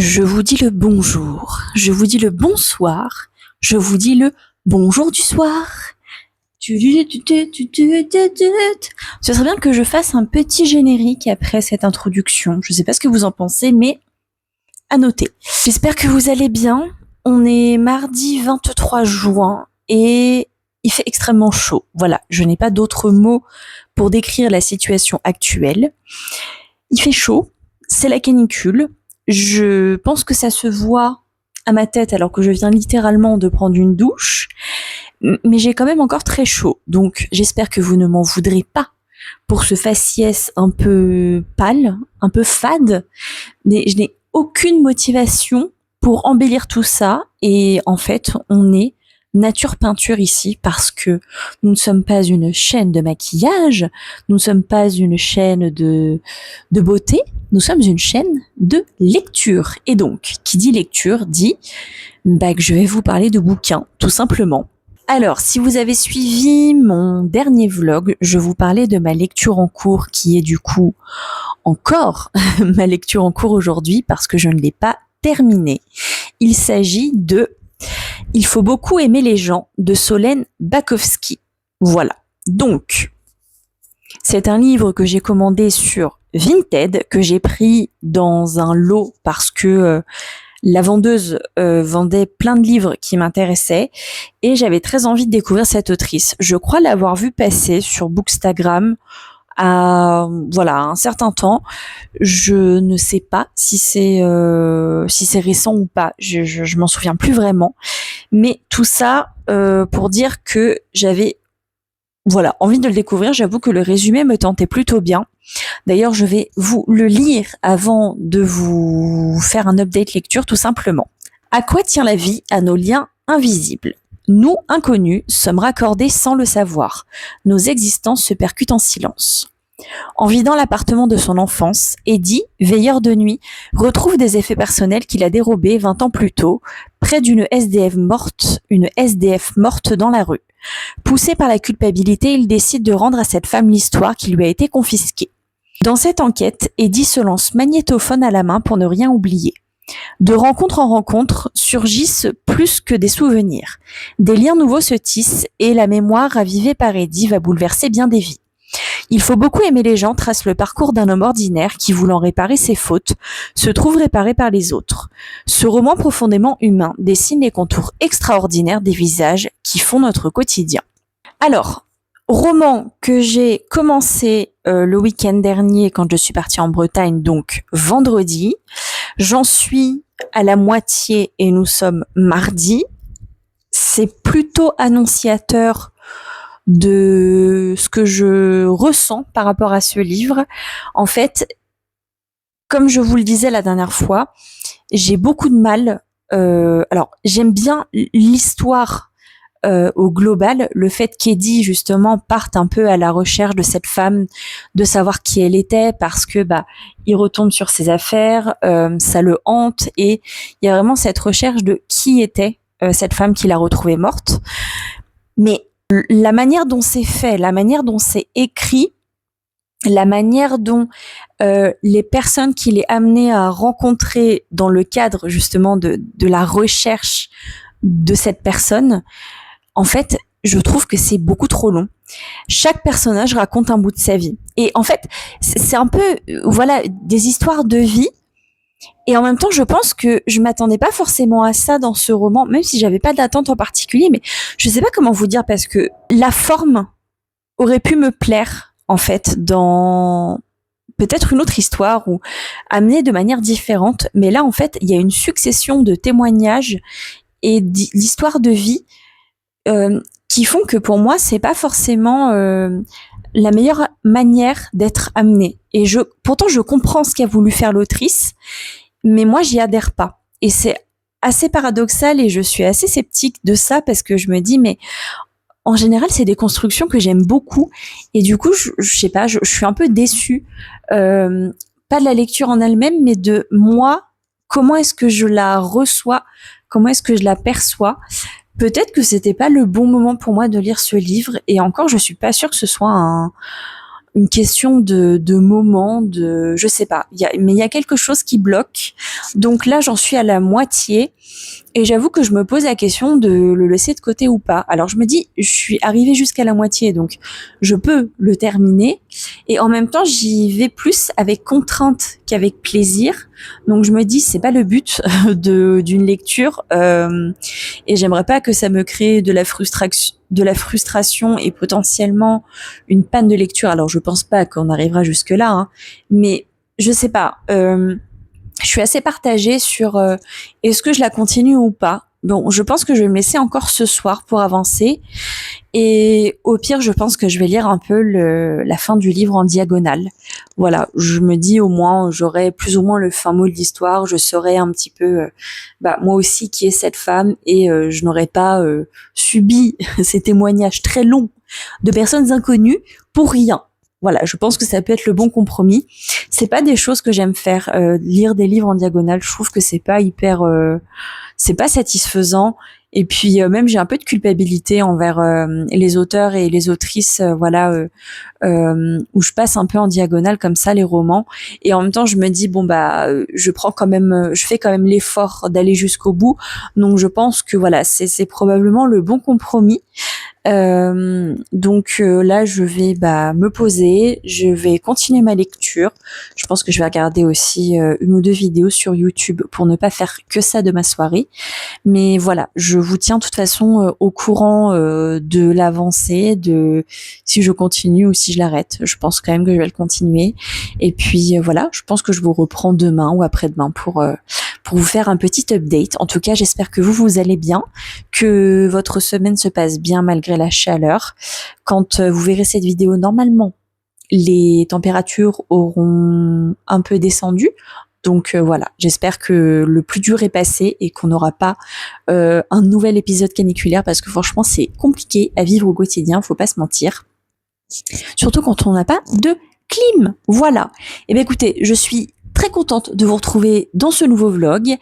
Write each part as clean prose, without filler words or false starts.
Je vous dis le bonjour, je vous dis le bonsoir, je vous dis le bonjour du soir. Ce serait bien que je fasse un petit générique après cette introduction. Je sais pas ce que vous en pensez, mais à noter. J'espère que vous allez bien. On est mardi 23 juin et il fait extrêmement chaud. Voilà, je n'ai pas d'autres mots pour décrire la situation actuelle. Il fait chaud, c'est la canicule. Je pense que ça se voit à ma tête alors que je viens littéralement de prendre une douche, mais j'ai quand même encore très chaud. Donc j'espère que vous ne m'en voudrez pas pour ce faciès un peu pâle, un peu fade, mais je n'ai aucune motivation pour embellir tout ça. Et en fait, on est nature peinture ici parce que nous ne sommes pas une chaîne de maquillage, nous ne sommes pas une chaîne de beauté, nous sommes une chaîne de lecture. Et donc, qui dit lecture dit que je vais vous parler de bouquins, tout simplement. Alors, si vous avez suivi mon dernier vlog, je vous parlais de ma lecture en cours qui est du coup encore ma lecture en cours aujourd'hui parce que je ne l'ai pas terminée. Il s'agit de Il faut beaucoup aimer les gens de Solène Bakowski. Voilà. Donc, c'est un livre que j'ai commandé sur Vinted, que j'ai pris dans un lot parce que la vendeuse vendait plein de livres qui m'intéressaient et j'avais très envie de découvrir cette autrice. Je crois l'avoir vue passer sur Bookstagram à un certain temps. Je ne sais pas si c'est récent ou pas. Je m'en souviens plus vraiment. Mais tout ça pour dire que j'avais envie de le découvrir. J'avoue que le résumé me tentait plutôt bien. D'ailleurs, je vais vous le lire avant de vous faire un update lecture, tout simplement. À quoi tient la vie? À nos liens invisibles. Nous, inconnus, sommes raccordés sans le savoir. Nos existences se percutent en silence. En vidant l'appartement de son enfance, Eddie, veilleur de nuit, retrouve des effets personnels qu'il a dérobés 20 ans plus tôt, près d'une SDF morte dans la rue. Poussé par la culpabilité, il décide de rendre à cette femme l'histoire qui lui a été confisquée. Dans cette enquête, Eddie se lance magnétophone à la main pour ne rien oublier. De rencontre en rencontre surgissent plus que des souvenirs. Des liens nouveaux se tissent et la mémoire ravivée par Eddie va bouleverser bien des vies. Il faut beaucoup aimer les gens trace le parcours d'un homme ordinaire qui, voulant réparer ses fautes, se trouve réparé par les autres. Ce roman profondément humain dessine les contours extraordinaires des visages qui font notre quotidien. Alors, roman que j'ai commencé le week-end dernier quand je suis partie en Bretagne, donc vendredi. J'en suis à la moitié et nous sommes mardi. C'est plutôt annonciateur de ce que je ressens par rapport à ce livre. En fait, comme je vous le disais la dernière fois, j'ai beaucoup de mal. Alors, j'aime bien l'histoire au global, le fait qu'Eddie justement parte un peu à la recherche de cette femme, de savoir qui elle était, parce que il retombe sur ses affaires, ça le hante et il y a vraiment cette recherche de qui était cette femme qu'il a retrouvée morte. Mais la manière dont c'est fait, la manière dont c'est écrit, la manière dont les personnes qu'il est amené à rencontrer dans le cadre justement de la recherche de cette personne, en fait, je trouve que c'est beaucoup trop long. Chaque personnage raconte un bout de sa vie. Et en fait, c'est un peu, des histoires de vie. Et en même temps, je pense que je m'attendais pas forcément à ça dans ce roman, même si j'avais pas d'attente en particulier, mais je sais pas comment vous dire parce que la forme aurait pu me plaire, en fait, dans peut-être une autre histoire ou amenée de manière différente. Mais là, en fait, il y a une succession de témoignages et d'histoires de vie qui font que pour moi c'est pas forcément la meilleure manière d'être amené. Et pourtant je comprends ce qu'a voulu faire l'autrice, mais moi j'y adhère pas. Et c'est assez paradoxal et je suis assez sceptique de ça parce que je me dis mais en général c'est des constructions que j'aime beaucoup et du coup je sais pas, je suis un peu déçue, pas de la lecture en elle-même mais de moi, comment est-ce que je la reçois, comment est-ce que je la perçois. Peut-être que c'était pas le bon moment pour moi de lire ce livre et encore je suis pas sûre que ce soit une question de moment, de je sais pas. Mais il y a quelque chose qui bloque. Donc là, j'en suis à la moitié. Et j'avoue que je me pose la question de le laisser de côté ou pas. Alors je me dis, je suis arrivée jusqu'à la moitié, donc je peux le terminer. Et en même temps, j'y vais plus avec contrainte qu'avec plaisir. Donc je me dis, c'est pas le but d'une lecture. Et j'aimerais pas que ça me crée de la frustration et potentiellement une panne de lecture. Alors je pense pas qu'on arrivera jusque là, hein, mais je sais pas. Je suis assez partagée sur est-ce que je la continue ou pas. Bon, je pense que je vais me laisser encore ce soir pour avancer. Et au pire, je pense que je vais lire un peu la fin du livre en diagonale. Voilà, je me dis au moins, j'aurai plus ou moins le fin mot de l'histoire. Je saurai un petit peu, moi aussi, qui est cette femme. Et je n'aurais pas subi ces témoignages très longs de personnes inconnues pour rien. Voilà, je pense que ça peut être le bon compromis. C'est pas des choses que j'aime faire, lire des livres en diagonale. Je trouve que c'est pas satisfaisant. Et puis même j'ai un peu de culpabilité envers les auteurs et les autrices, où je passe un peu en diagonale comme ça les romans. Et en même temps, je me dis je fais quand même l'effort d'aller jusqu'au bout. Donc je pense que voilà, c'est probablement le bon compromis. Là je vais me poser, je vais continuer ma lecture. Je pense que je vais regarder aussi une ou deux vidéos sur YouTube pour ne pas faire que ça de ma soirée. Mais voilà, je vous tiens de toute façon au courant de l'avancée, de si je continue ou si je l'arrête. Je pense quand même que je vais le continuer. Et puis voilà, je pense que je vous reprends demain ou après-demain pour vous faire un petit update. En tout cas, j'espère que vous allez bien, que votre semaine se passe bien malgré la chaleur. Quand vous verrez cette vidéo, normalement, les températures auront un peu descendu. Donc voilà, j'espère que le plus dur est passé et qu'on n'aura pas un nouvel épisode caniculaire parce que franchement, c'est compliqué à vivre au quotidien, faut pas se mentir. Surtout quand on n'a pas de clim. Voilà. Et bien écoutez, je suis très contente de vous retrouver dans ce nouveau vlog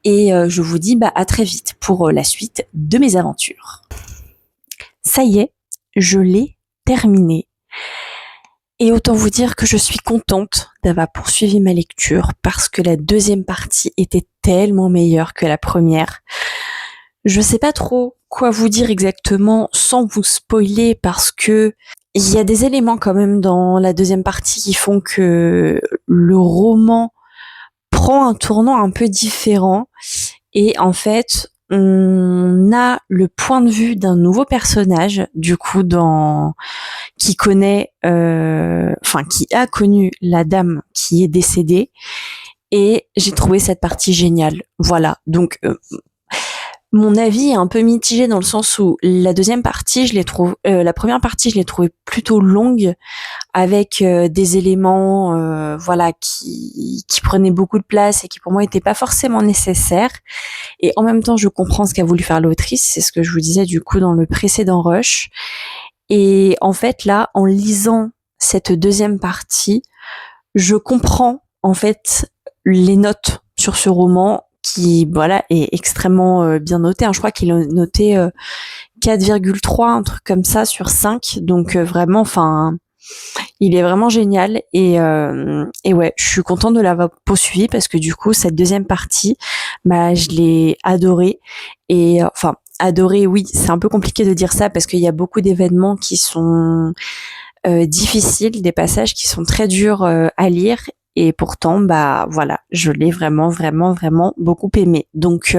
et je vous dis à très vite pour la suite de mes aventures. Ça y est, je l'ai terminé. Et autant vous dire que je suis contente d'avoir poursuivi ma lecture parce que la deuxième partie était tellement meilleure que la première. Je sais pas trop quoi vous dire exactement sans vous spoiler parce que il y a des éléments quand même dans la deuxième partie qui font que le roman prend un tournant un peu différent et en fait on a le point de vue d'un nouveau personnage du coup qui a connu la dame qui est décédée et j'ai trouvé cette partie géniale. Voilà, donc mon avis est un peu mitigé dans le sens où la deuxième partie, la première partie, je l'ai trouvée plutôt longue avec des éléments qui prenaient beaucoup de place et qui pour moi n'étaient pas forcément nécessaires. Et en même temps, je comprends ce qu'a voulu faire l'autrice, c'est ce que je vous disais du coup dans le précédent rush. Et en fait là, en lisant cette deuxième partie, je comprends en fait les notes sur ce roman qui est extrêmement bien noté. Je crois qu'il a noté 4,3, un truc comme ça sur 5. Donc vraiment, il est vraiment génial et ouais, je suis contente de l'avoir poursuivi parce que du coup cette deuxième partie, je l'ai adorée et adorée, oui, c'est un peu compliqué de dire ça parce qu'il y a beaucoup d'événements qui sont difficiles, des passages qui sont très durs à lire. Et pourtant, je l'ai vraiment, vraiment, vraiment beaucoup aimé. Donc,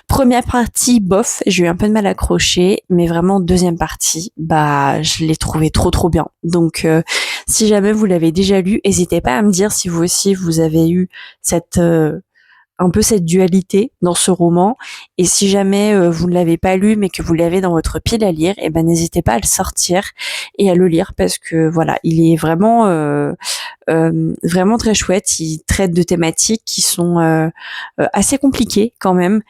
première partie, bof, j'ai eu un peu de mal à accrocher, mais vraiment deuxième partie, je l'ai trouvé trop, trop bien. Donc, si jamais vous l'avez déjà lu, n'hésitez pas à me dire si vous aussi vous avez eu un peu cette dualité dans ce roman. Et si jamais vous ne l'avez pas lu mais que vous l'avez dans votre pile à lire, n'hésitez pas à le sortir et à le lire parce que voilà, il est vraiment vraiment très chouette. Il traite de thématiques qui sont assez compliquées quand même.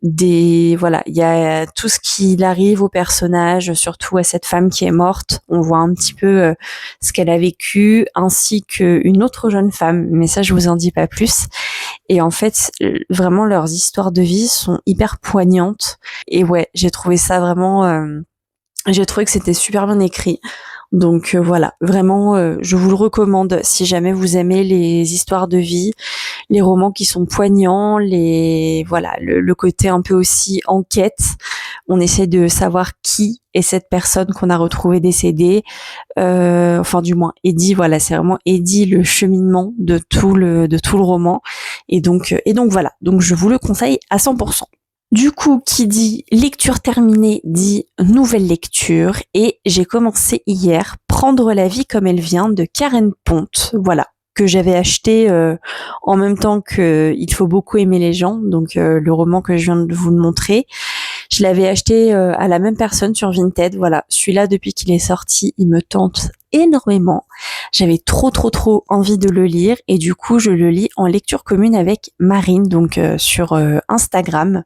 Il y a tout ce qui arrive au personnage, surtout à cette femme qui est morte. On voit un petit peu ce qu'elle a vécu, ainsi qu'une autre jeune femme, mais ça je vous en dis pas plus. Et en fait, vraiment leurs histoires de vie sont hyper poignantes. Et ouais, j'ai trouvé ça vraiment, j'ai trouvé que c'était super bien écrit. Donc voilà, vraiment, je vous le recommande si jamais vous aimez les histoires de vie, les romans qui sont poignants, le côté un peu aussi enquête. On essaie de savoir qui est cette personne qu'on a retrouvée décédée. Enfin du moins Eddie, voilà, c'est vraiment Eddie le cheminement de tout le roman. Et donc voilà, donc je vous le conseille à 100%. Du coup, qui dit lecture terminée dit nouvelle lecture, et j'ai commencé hier Prendre la vie comme elle vient de Karen Pont, voilà, que j'avais acheté en même temps que Il faut beaucoup aimer les gens, donc le roman que je viens de vous montrer. Je l'avais acheté à la même personne sur Vinted, voilà. Celui-là, depuis qu'il est sorti, il me tente énormément. J'avais trop envie de le lire, et du coup, je le lis en lecture commune avec Marine, donc sur Instagram.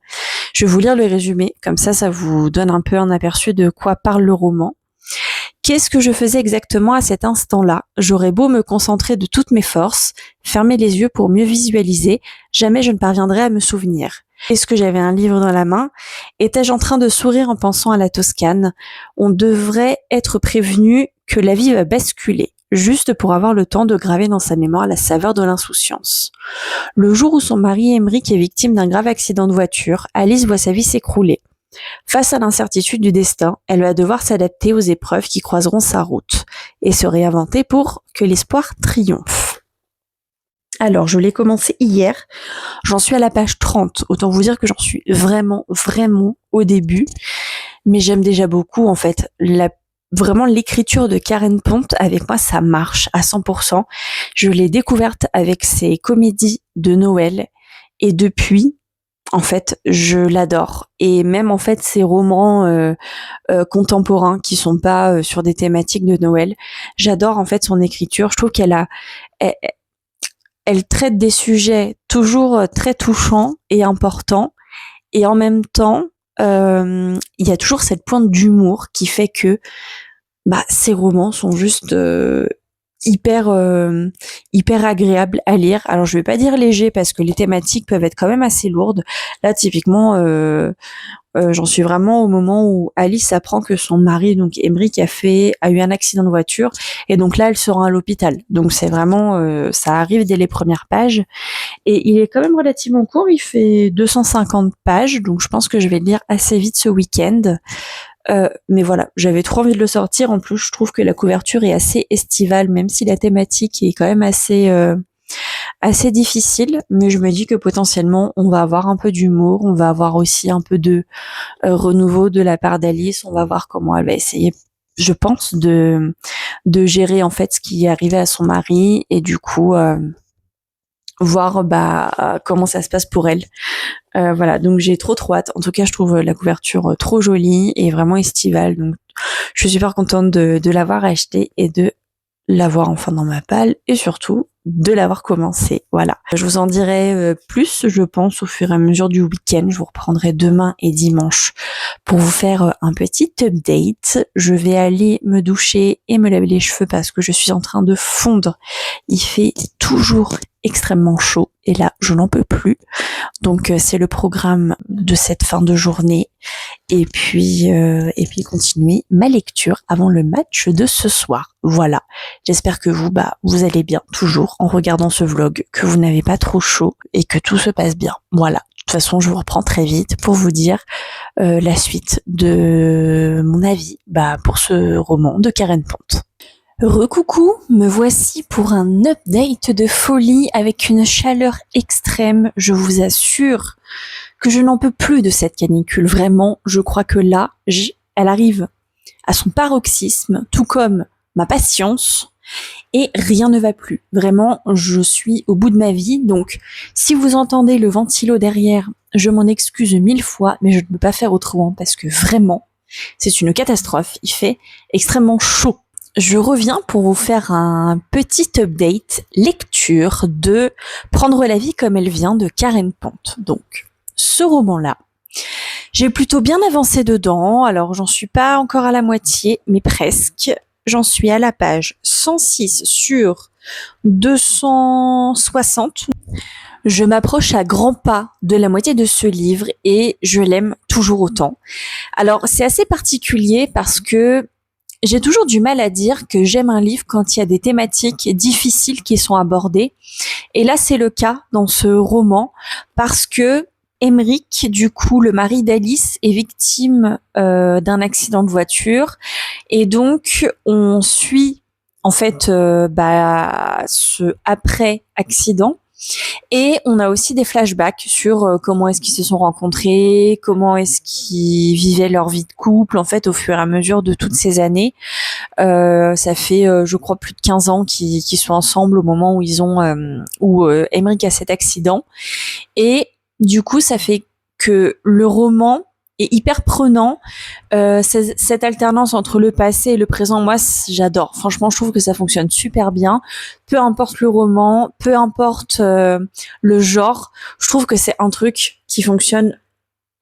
Je vais vous lire le résumé, comme ça vous donne un peu un aperçu de quoi parle le roman. Qu'est-ce que je faisais exactement à cet instant-là? J'aurais beau me concentrer de toutes mes forces, fermer les yeux pour mieux visualiser, jamais je ne parviendrais à me souvenir. Est-ce que j'avais un livre dans la main? Étais-je en train de sourire en pensant à la Toscane? On devrait être prévenu que la vie va basculer, juste pour avoir le temps de graver dans sa mémoire la saveur de l'insouciance. Le jour où son mari Émeric est victime d'un grave accident de voiture, Alice voit sa vie s'écrouler. Face à l'incertitude du destin, elle va devoir s'adapter aux épreuves qui croiseront sa route et se réinventer pour que l'espoir triomphe. Alors, je l'ai commencé hier, j'en suis à la page 30, autant vous dire que j'en suis vraiment au début, mais j'aime déjà beaucoup en fait. Vraiment l'écriture de Karen Pont, avec moi ça marche à 100%. Je l'ai découverte avec ses comédies de Noël, et depuis, en fait, je l'adore. Et même en fait, ces romans contemporains qui sont pas sur des thématiques de Noël, j'adore en fait son écriture. Je trouve elle traite des sujets toujours très touchants et importants, et en même temps, il y a toujours cette pointe d'humour qui fait que ces romans sont juste hyper agréable à lire. Alors je vais pas dire léger parce que les thématiques peuvent être quand même assez lourdes. Là typiquement j'en suis vraiment au moment où Alice apprend que son mari, donc Émeric, a eu un accident de voiture, et donc là elle se rend à l'hôpital. Donc c'est vraiment ça arrive dès les premières pages, et il est quand même relativement court, il fait 250 pages, donc je pense que je vais le lire assez vite ce week-end. Mais voilà, j'avais trop envie de le sortir. En plus, je trouve que la couverture est assez estivale, même si la thématique est quand même assez difficile. Mais je me dis que potentiellement, on va avoir un peu d'humour, on va avoir aussi un peu de renouveau de la part d'Alice. On va voir comment elle va essayer, je pense, de gérer en fait ce qui est arrivé à son mari, et du coup voir comment ça se passe pour elle. Voilà, donc j'ai trop hâte. En tout cas, je trouve la couverture trop jolie et vraiment estivale. Donc, je suis super contente de l'avoir acheté et de l'avoir enfin dans ma palle, et surtout de l'avoir commencé. Voilà. Je vous en dirai plus, je pense, au fur et à mesure du week-end. Je vous reprendrai demain et dimanche pour vous faire un petit update. Je vais aller me doucher et me laver les cheveux parce que je suis en train de fondre. Il fait toujours extrêmement chaud et là, je n'en peux plus. Donc c'est le programme de cette fin de journée, et puis continuer ma lecture avant le match de ce soir. Voilà. J'espère que vous allez bien toujours en regardant ce vlog, que vous n'avez pas trop chaud et que tout se passe bien. Voilà. De toute façon, je vous reprends très vite pour vous dire la suite de mon avis pour ce roman de Karen Pont. Recoucou, me voici pour un update de folie avec une chaleur extrême. Je vous assure que je n'en peux plus de cette canicule. Vraiment, je crois que là, elle arrive à son paroxysme, tout comme ma patience, et rien ne va plus. Vraiment, je suis au bout de ma vie. Donc, si vous entendez le ventilo derrière, je m'en excuse 1000 fois, mais je ne peux pas faire autrement parce que vraiment, c'est une catastrophe. Il fait extrêmement chaud. Je reviens pour vous faire un petit update lecture de Prendre la vie comme elle vient de Karen Pont. Donc, ce roman-là, j'ai plutôt bien avancé dedans. Alors, j'en suis pas encore à la moitié, mais presque. J'en suis à la page 106 sur 260. Je m'approche à grands pas de la moitié de ce livre et je l'aime toujours autant. Alors, c'est assez particulier parce que j'ai toujours du mal à dire que j'aime un livre quand il y a des thématiques difficiles qui sont abordées. Et là, c'est le cas dans ce roman parce que Emeric, du coup, le mari d'Alice, est victime d'un accident de voiture. Et donc, on suit en fait ce après-accident. Et on a aussi des flashbacks sur comment est-ce qu'ils se sont rencontrés, comment est-ce qu'ils vivaient leur vie de couple, en fait, au fur et à mesure de toutes ces années. Ça fait, je crois, plus de 15 ans qu'ils sont ensemble au moment où Emeric a cet accident. Et du coup, ça fait que le roman est hyper prenant. Cette alternance entre le passé et le présent, moi, j'adore. Franchement, je trouve que ça fonctionne super bien. Peu importe le roman, peu importe le genre, je trouve que c'est un truc qui fonctionne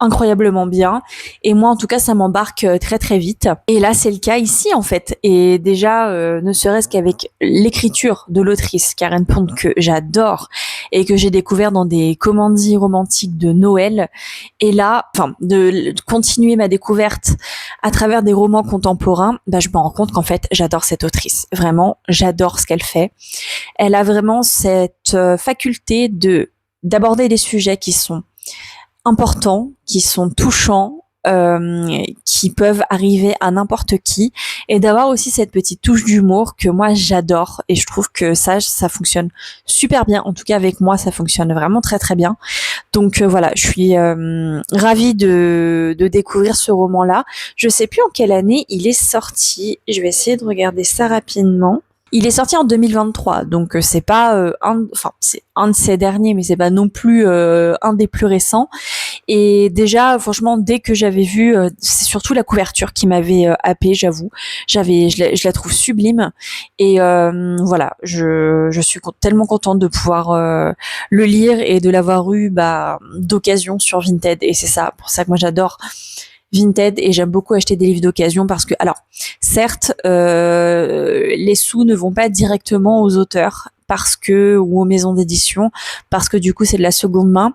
incroyablement bien, et moi en tout cas ça m'embarque très très vite, et là c'est le cas ici en fait. Et déjà ne serait-ce qu'avec l'écriture de l'autrice Karen Pond, que j'adore et que j'ai découvert dans des comédies romantiques de Noël, et là de continuer ma découverte à travers des romans contemporains, je me rends compte qu'en fait j'adore cette autrice, vraiment j'adore ce qu'elle fait. Elle a vraiment cette faculté d'aborder des sujets qui sont importants, qui sont touchants, qui peuvent arriver à n'importe qui, et d'avoir aussi cette petite touche d'humour que moi j'adore, et je trouve que ça fonctionne super bien. En tout cas avec moi ça fonctionne vraiment très très bien. Donc voilà, je suis ravie de découvrir ce roman-là. Je sais plus en quelle année il est sorti, je vais essayer de regarder ça rapidement. Il est sorti en 2023, donc c'est pas c'est un de ces derniers, mais c'est pas non plus un des plus récents. Et déjà, franchement, dès que j'avais vu, c'est surtout la couverture qui m'avait happée, j'avoue. Je la trouve sublime. Et voilà, je suis tellement contente de pouvoir le lire et de l'avoir eu d'occasion sur Vinted. Et c'est ça, pour ça que moi j'adore Vinted, et j'aime beaucoup acheter des livres d'occasion parce que, alors, certes, les sous ne vont pas directement aux auteurs ou aux maisons d'édition, parce que du coup c'est de la seconde main.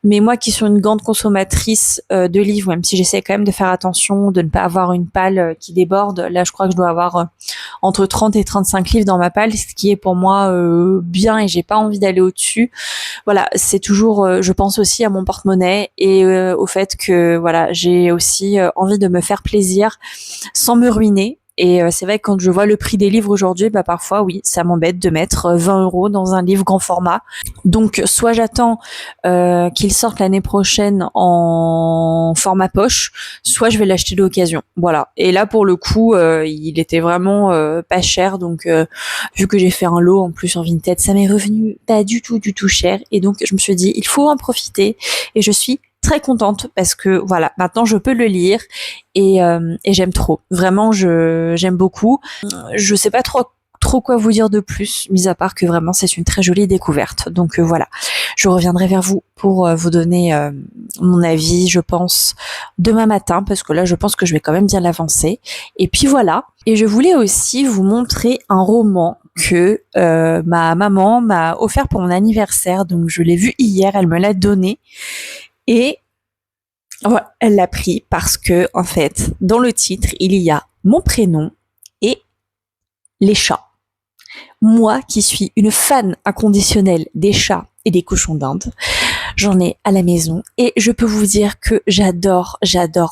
Mais moi qui suis une grande consommatrice de livres, même si j'essaie quand même de faire attention, de ne pas avoir une palle qui déborde, là je crois que je dois avoir entre 30 et 35 livres dans ma palle, ce qui est pour moi bien, et j'ai pas envie d'aller au-dessus. Voilà, c'est toujours, je pense aussi à mon porte-monnaie, et au fait que voilà, j'ai aussi envie de me faire plaisir sans me ruiner. Et c'est vrai que quand je vois le prix des livres aujourd'hui, parfois oui, ça m'embête de mettre 20 € dans un livre grand format. Donc soit j'attends qu'il sorte l'année prochaine en format poche, soit je vais l'acheter d'occasion. Voilà. Et là pour le coup, il était vraiment pas cher, donc vu que j'ai fait un lot en plus sur Vinted, ça m'est revenu pas du tout cher. Et donc je me suis dit, il faut en profiter, et je suis très contente parce que voilà, maintenant je peux le lire, et j'aime trop. Vraiment, j'aime beaucoup. Je sais pas trop quoi vous dire de plus, mis à part que vraiment c'est une très jolie découverte. Donc voilà, je reviendrai vers vous pour vous donner mon avis, je pense, demain matin, parce que là je pense que je vais quand même bien l'avancer. Et puis voilà. Et je voulais aussi vous montrer un roman que ma maman m'a offert pour mon anniversaire. Donc je l'ai vu hier, elle me l'a donné. Et voilà, elle l'a pris parce que, en fait, dans le titre, il y a mon prénom et les chats. Moi, qui suis une fan inconditionnelle des chats et des cochons d'Inde, j'en ai à la maison, et je peux vous dire que j'adore.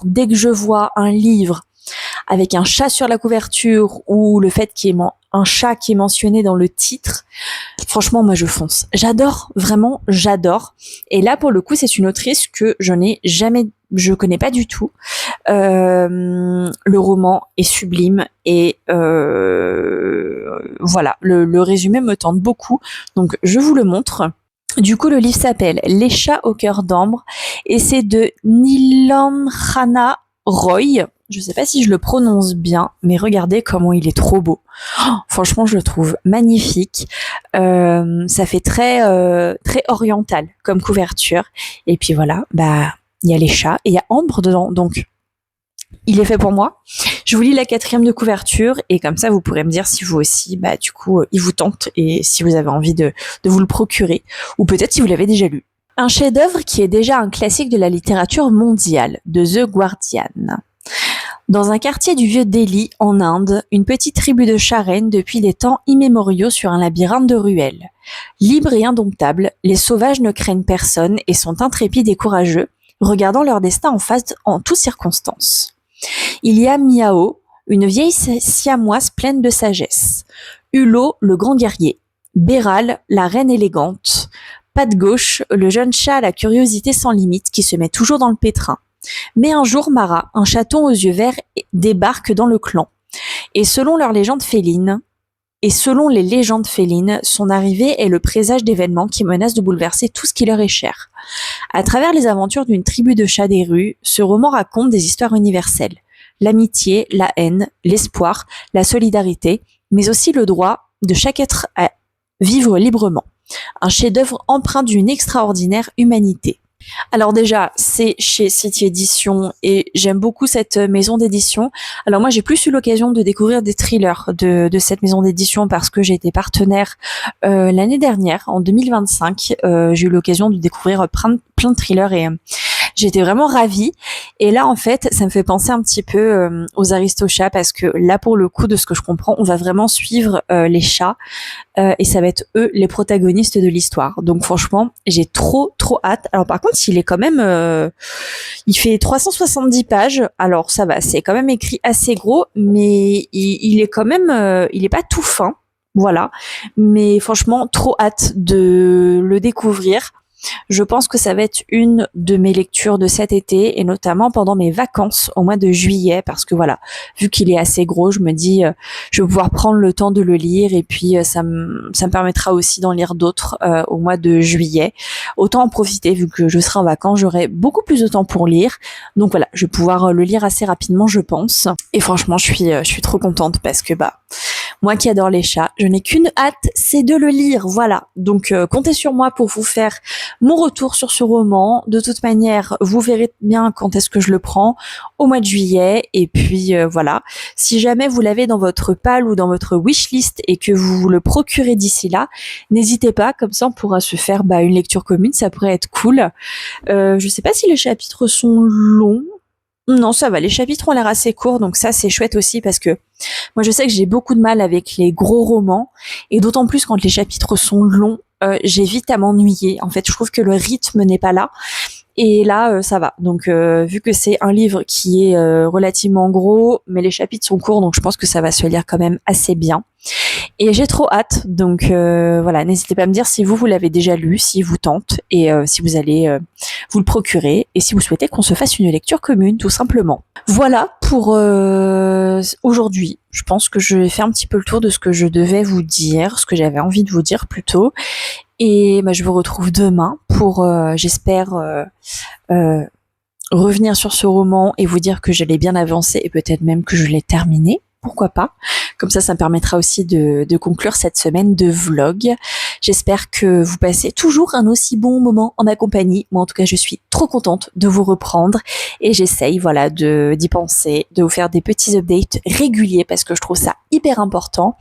Dès que je vois un livre avec un chat sur la couverture, ou le fait qu'il y ait un chat qui est mentionné dans le titre, franchement, moi je fonce. J'adore, vraiment, j'adore. Et là, pour le coup, c'est une autrice que je connais pas du tout. Le roman est sublime, et voilà, le résumé me tente beaucoup, donc je vous le montre. Du coup, le livre s'appelle Les chats au cœur d'ambre, et c'est de Nilanjana Roy. Je sais pas si je le prononce bien, mais regardez comment il est trop beau. Oh, franchement, je le trouve magnifique. Ça fait très oriental comme couverture. Et puis voilà, il y a les chats et il y a Ambre dedans, donc il est fait pour moi. Je vous lis la 4e de couverture, et comme ça vous pourrez me dire si vous aussi, du coup, il vous tente, et si vous avez envie de vous le procurer, ou peut-être si vous l'avez déjà lu. Un chef-d'œuvre qui est déjà un classique de la littérature mondiale, de The Guardian. Dans un quartier du vieux Delhi, en Inde, une petite tribu de chats règne depuis des temps immémoriaux sur un labyrinthe de ruelles. Libres et indomptables, les sauvages ne craignent personne et sont intrépides et courageux, regardant leur destin en face en toutes circonstances. Il y a Miao, une vieille siamoise pleine de sagesse. Hulot, le grand guerrier. Béral, la reine élégante. Pas de gauche, le jeune chat à la curiosité sans limite qui se met toujours dans le pétrin. Mais un jour, Mara, un chaton aux yeux verts, débarque dans le clan. Et selon les légendes félines, son arrivée est le présage d'événements qui menacent de bouleverser tout ce qui leur est cher. À travers les aventures d'une tribu de chats des rues, ce roman raconte des histoires universelles. L'amitié, la haine, l'espoir, la solidarité, mais aussi le droit de chaque être à vivre librement. Un chef-d'œuvre empreint d'une extraordinaire humanité. Alors déjà, c'est chez City Édition et j'aime beaucoup cette maison d'édition. Alors moi, j'ai plus eu l'occasion de découvrir des thrillers de cette maison d'édition parce que j'ai été partenaire l'année dernière, en 2025. J'ai eu l'occasion de découvrir plein de thrillers et j'étais vraiment ravie. Et là, en fait, ça me fait penser un petit peu aux Aristochats parce que là, pour le coup, de ce que je comprends, on va vraiment suivre les chats et ça va être eux les protagonistes de l'histoire. Donc franchement, j'ai trop hâte. Alors par contre, il est quand même, il fait 370 pages. Alors ça va, c'est quand même écrit assez gros, mais il est quand même, il est pas tout fin. Voilà. Mais franchement, trop hâte de le découvrir. Je pense que ça va être une de mes lectures de cet été et notamment pendant mes vacances au mois de juillet parce que voilà, vu qu'il est assez gros, je me dis je vais pouvoir prendre le temps de le lire et puis ça me permettra aussi d'en lire d'autres au mois de juillet. Autant en profiter vu que je serai en vacances, j'aurai beaucoup plus de temps pour lire. Donc voilà, je vais pouvoir le lire assez rapidement, je pense. Et franchement, je suis trop contente parce que moi qui adore les chats, je n'ai qu'une hâte, c'est de le lire, voilà. Donc comptez sur moi pour vous faire mon retour sur ce roman. De toute manière, vous verrez bien quand est-ce que je le prends, au mois de juillet. Et puis voilà, si jamais vous l'avez dans votre palle ou dans votre wishlist et que vous vous le procurez d'ici là, n'hésitez pas, comme ça on pourra se faire une lecture commune, ça pourrait être cool. Je sais pas si les chapitres sont longs. Non, ça va, les chapitres ont l'air assez courts, donc ça c'est chouette aussi parce que moi je sais que j'ai beaucoup de mal avec les gros romans et d'autant plus quand les chapitres sont longs, j'ai vite à m'ennuyer. En fait, je trouve que le rythme n'est pas là. Et là, ça va. Donc, vu que c'est un livre qui est relativement gros, mais les chapitres sont courts, donc je pense que ça va se lire quand même assez bien. Et j'ai trop hâte. Donc, voilà, n'hésitez pas à me dire si vous l'avez déjà lu, si vous tente, et si vous allez vous le procurer, et si vous souhaitez qu'on se fasse une lecture commune, tout simplement. Voilà pour aujourd'hui. Je pense que je vais faire un petit peu le tour de ce que je devais vous dire, ce que j'avais envie de vous dire plutôt. Et je vous retrouve demain pour, j'espère, revenir sur ce roman et vous dire que je l'ai bien avancé et peut-être même que je l'ai terminé. Pourquoi pas? Comme ça me permettra aussi de conclure cette semaine de vlog. J'espère que vous passez toujours un aussi bon moment en ma compagnie. Moi, en tout cas, je suis trop contente de vous reprendre et j'essaye, voilà, d'y penser, de vous faire des petits updates réguliers parce que je trouve ça hyper important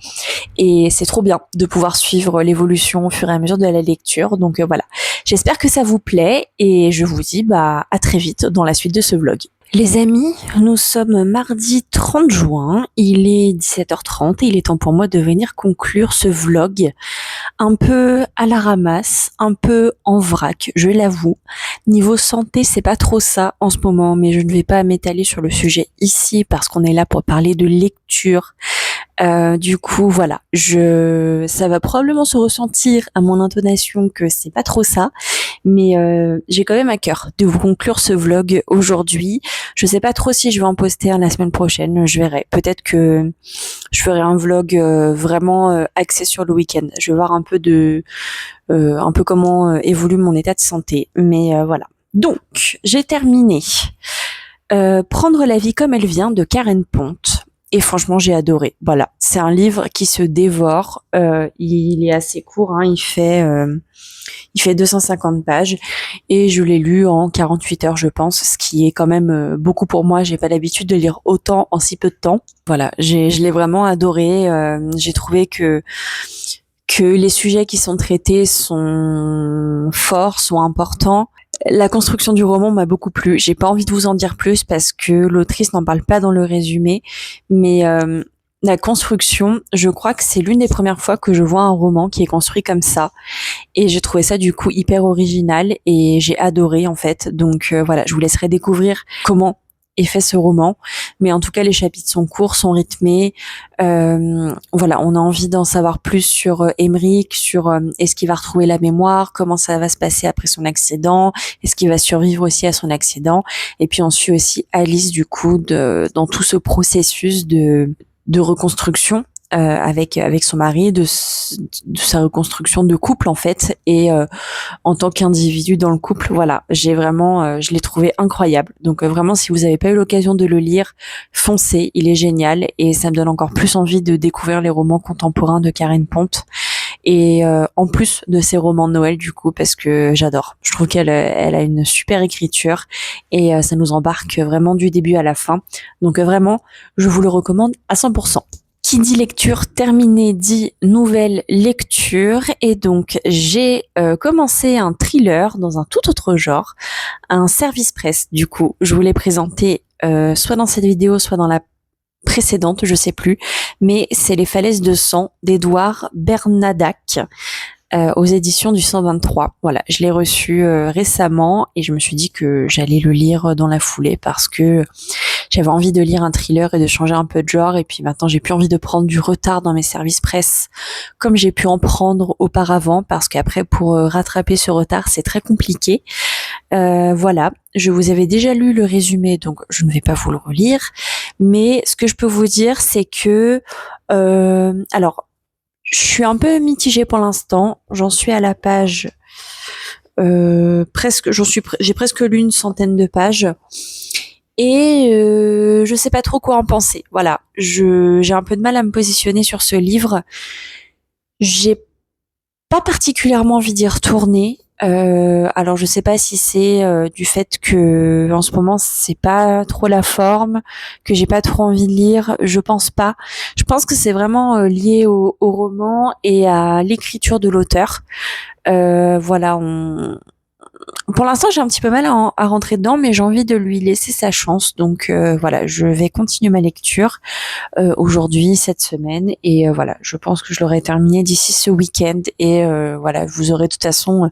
et c'est trop bien de pouvoir suivre l'évolution au fur et à mesure de la lecture. Donc voilà. J'espère que ça vous plaît et je vous dis à très vite dans la suite de ce vlog. Les amis, nous sommes mardi 30 juin, il est 17h30 et il est temps pour moi de venir conclure ce vlog un peu à la ramasse, un peu en vrac, je l'avoue. Niveau santé, c'est pas trop ça en ce moment, mais je ne vais pas m'étaler sur le sujet ici parce qu'on est là pour parler de lecture. Du coup, voilà, ça va probablement se ressentir à mon intonation que c'est pas trop ça, mais j'ai quand même à cœur de vous conclure ce vlog aujourd'hui. Je sais pas trop si je vais en poster un la semaine prochaine, je verrai. Peut-être que je ferai un vlog vraiment axé sur le week-end. Je vais voir un peu comment évolue mon état de santé, mais voilà. Donc, j'ai terminé. Prendre la vie comme elle vient de Karen Ponte. Et franchement, j'ai adoré. Voilà, c'est un livre qui se dévore. Il est assez court, hein. Il fait 250 pages et je l'ai lu en 48 heures, je pense, ce qui est quand même beaucoup pour moi. J'ai pas l'habitude de lire autant en si peu de temps. Voilà, je l'ai vraiment adoré. J'ai trouvé que les sujets qui sont traités sont forts, sont importants. La construction du roman m'a beaucoup plu. J'ai pas envie de vous en dire plus parce que l'autrice n'en parle pas dans le résumé, mais la construction, je crois que c'est l'une des premières fois que je vois un roman qui est construit comme ça, et j'ai trouvé ça du coup hyper original et j'ai adoré en fait. Donc voilà, je vous laisserai découvrir comment est fait ce roman, mais en tout cas les chapitres sont courts, sont rythmés. Voilà, on a envie d'en savoir plus sur Emmerich, sur est-ce qu'il va retrouver la mémoire, comment ça va se passer après son accident, est-ce qu'il va survivre aussi à son accident, et puis on suit aussi Alice du coup dans tout ce processus de reconstruction avec son mari, de sa reconstruction de couple en fait, et en tant qu'individu dans le couple. Voilà, j'ai vraiment je l'ai trouvé incroyable. Donc vraiment, si vous n'avez pas eu l'occasion de le lire, foncez, il est génial et ça me donne encore plus envie de découvrir les romans contemporains de Karen Ponte, et en plus de ses romans de Noël du coup, parce que j'adore. Je trouve qu'elle a une super écriture et ça nous embarque vraiment du début à la fin. Donc vraiment, je vous le recommande à 100%. Qui dit lecture terminée dit nouvelle lecture, et donc j'ai commencé un thriller dans un tout autre genre, un service presse. Du coup, je vous l'ai présenté soit dans cette vidéo, soit dans la précédente, je sais plus, mais c'est Les Falaises de sang d'Édouard Bernadac. Aux éditions du 123. Voilà, je l'ai reçu récemment et je me suis dit que j'allais le lire dans la foulée parce que j'avais envie de lire un thriller et de changer un peu de genre, et puis maintenant j'ai plus envie de prendre du retard dans mes services presse comme j'ai pu en prendre auparavant, parce qu'après pour rattraper ce retard c'est très compliqué. Voilà, je vous avais déjà lu le résumé donc je ne vais pas vous le relire, mais ce que je peux vous dire c'est que alors je suis un peu mitigée pour l'instant. J'en suis à la page presque. J'ai presque lu une centaine de pages et je sais pas trop quoi en penser. Voilà, j'ai un peu de mal à me positionner sur ce livre. J'ai pas particulièrement envie d'y retourner. Alors je sais pas si c'est du fait que en ce moment c'est pas trop la forme, que j'ai pas trop envie de lire. Je pense pas. Je pense que c'est vraiment lié au roman et à l'écriture de l'auteur. Voilà, pour l'instant j'ai un petit peu mal à rentrer dedans, mais j'ai envie de lui laisser sa chance. Donc voilà, je vais continuer ma lecture aujourd'hui, cette semaine, et voilà, je pense que je l'aurai terminé d'ici ce week-end, et voilà, vous aurez de toute façon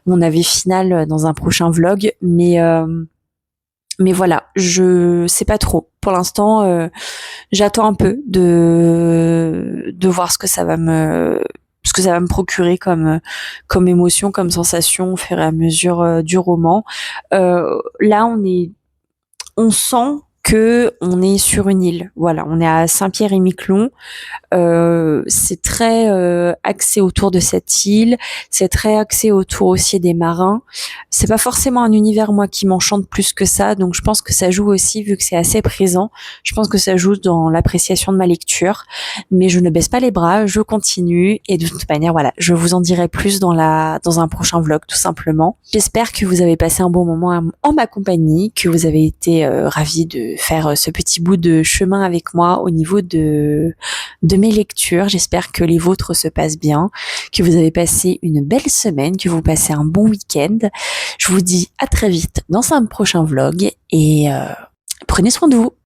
mon avis final dans un prochain vlog, mais voilà, je sais pas trop. Pour l'instant, j'attends un peu de voir ce que ça va me procurer comme émotion, comme sensation au fur et à mesure du roman. Là, on sent que on est sur une île. Voilà, on est à Saint-Pierre-et-Miquelon. C'est très axé autour de cette île, c'est très axé autour aussi des marins. C'est pas forcément un univers moi qui m'enchante plus que ça, donc je pense que ça joue aussi, vu que c'est assez présent. Je pense que ça joue dans l'appréciation de ma lecture, mais je ne baisse pas les bras, je continue, et de toute manière voilà, je vous en dirai plus dans un prochain vlog tout simplement. J'espère que vous avez passé un bon moment en ma compagnie, que vous avez été ravis de faire ce petit bout de chemin avec moi au niveau de mes lectures. J'espère que les vôtres se passent bien, que vous avez passé une belle semaine, que vous passez un bon week-end. Je vous dis à très vite dans un prochain vlog, et prenez soin de vous.